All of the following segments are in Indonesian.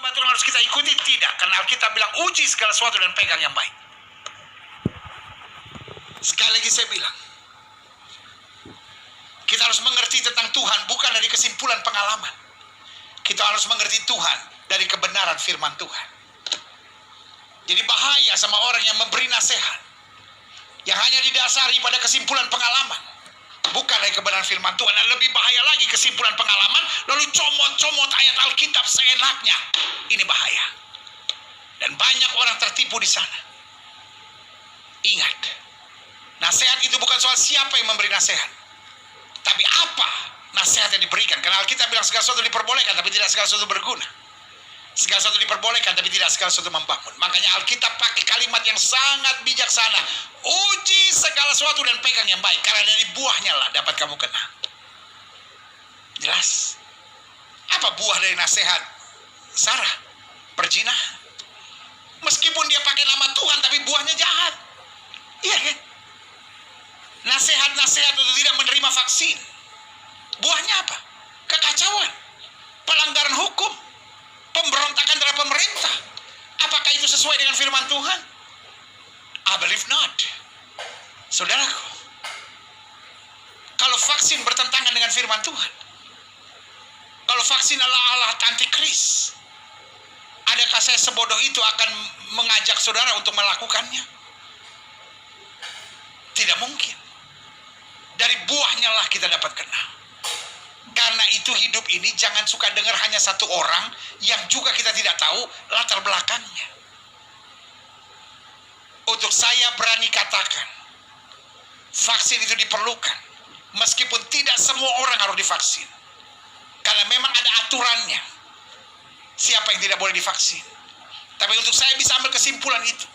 hamba Tuhan harus kita ikuti? Tidak, karena Alkitab bilang uji segala sesuatu dan pegang yang baik. Sekali lagi saya bilang, kita harus mengerti tentang Tuhan bukan dari kesimpulan pengalaman. Kita harus mengerti Tuhan dari kebenaran firman Tuhan. Jadi bahaya sama orang yang memberi nasihat yang hanya didasari pada kesimpulan pengalaman, bukan dari kebenaran firman Tuhan. Dan lebih bahaya lagi, kesimpulan pengalaman lalu comot-comot ayat Alkitab seenaknya. Ini bahaya. Dan banyak orang tertipu di sana. Ingat, nasihat itu bukan soal siapa yang memberi nasihat, tapi apa nasihat yang diberikan. Karena Alkitab bilang segala sesuatu diperbolehkan, tapi tidak segala sesuatu berguna. Segala sesuatu diperbolehkan, tapi tidak segala sesuatu membangun. Makanya Alkitab pakai kalimat yang sangat bijaksana. Uji segala sesuatu dan pegang yang baik, karena dari buahnya lah dapat kamu kenal. Jelas? Apa buah dari nasihat Sarah? Perzinahan. Meskipun dia pakai nama Tuhan, tapi buahnya jahat. Iya kan? Nasihat-nasihat untuk tidak menerima vaksin, buahnya apa? Kekacauan, pelanggaran hukum, pemberontakan terhadap pemerintah. Apakah itu sesuai dengan firman Tuhan? I believe not. Saudaraku, kalau vaksin bertentangan dengan firman Tuhan, kalau vaksin adalah alat antikris, adakah saya sebodoh itu akan mengajak saudara untuk melakukannya? Tidak mungkin. Dari buahnya lah kita dapat kenal. Karena itu hidup ini jangan suka dengar hanya satu orang yang juga kita tidak tahu latar belakangnya. Untuk saya berani katakan, vaksin itu diperlukan. Meskipun tidak semua orang harus divaksin. Karena memang ada aturannya. Siapa yang tidak boleh divaksin. Tapi untuk saya bisa ambil kesimpulan itu,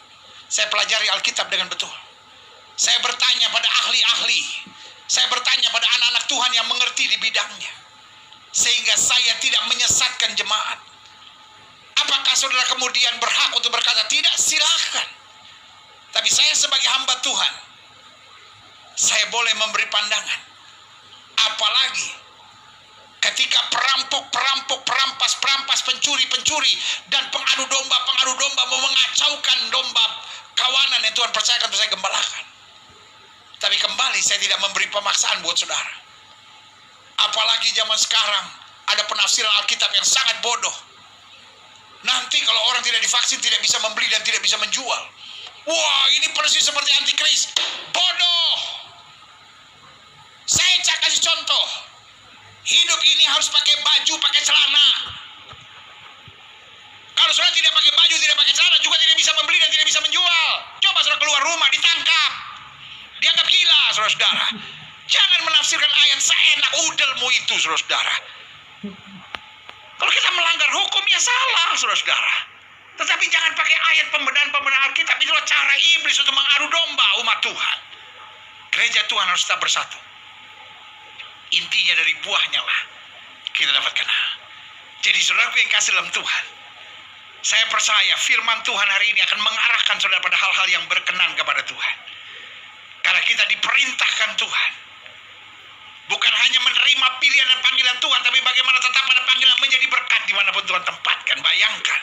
saya pelajari Alkitab dengan betul. Saya bertanya pada ahli-ahli. Saya bertanya pada anak-anak Tuhan yang mengerti di bidangnya. Sehingga saya tidak menyesatkan jemaat. Apakah saudara kemudian berhak untuk berkata tidak? Silakan. Tapi saya sebagai hamba Tuhan, saya boleh memberi pandangan. Apalagi ketika perampok, perampas, pencuri, dan pengadu domba mau mengacaukan domba kawanan yang Tuhan percayakan untuk saya gembalakan. Tapi kembali, saya tidak memberi pemaksaan buat saudara. Apalagi zaman sekarang ada penafsiran Alkitab yang sangat bodoh. Nanti kalau orang tidak divaksin tidak bisa membeli dan tidak bisa menjual. Wah, ini persis seperti antikris. Bodoh. Saya kasih contoh. Hidup ini harus pakai baju, pakai celana. Kalau saudara tidak pakai baju, tidak pakai celana, juga tidak bisa membeli dan tidak bisa menjual. Coba saudara keluar rumah, ditangkap. Dianggap gila, saudara-saudara. Jangan menafsirkan ayat seenak udelmu itu, saudara-saudara. Kalau kita melanggar hukum, ya salah, saudara-saudara. Tetapi jangan pakai ayat pembenaran Alkitab. Itulah cara iblis untuk mengadu domba umat Tuhan. Gereja Tuhan harus tetap bersatu. Intinya dari buahnya lah kita dapat kenal. Jadi saudaraku yang kasih dalam Tuhan, saya percaya firman Tuhan hari ini akan mengarahkan saudara pada hal-hal yang berkenan kepada Tuhan. Karena kita diperintahkan Tuhan bukan hanya menerima pilihan dan panggilan Tuhan, tapi bagaimana tetap pada panggilan menjadi berkat dimanapun Tuhan tempatkan. Bayangkan,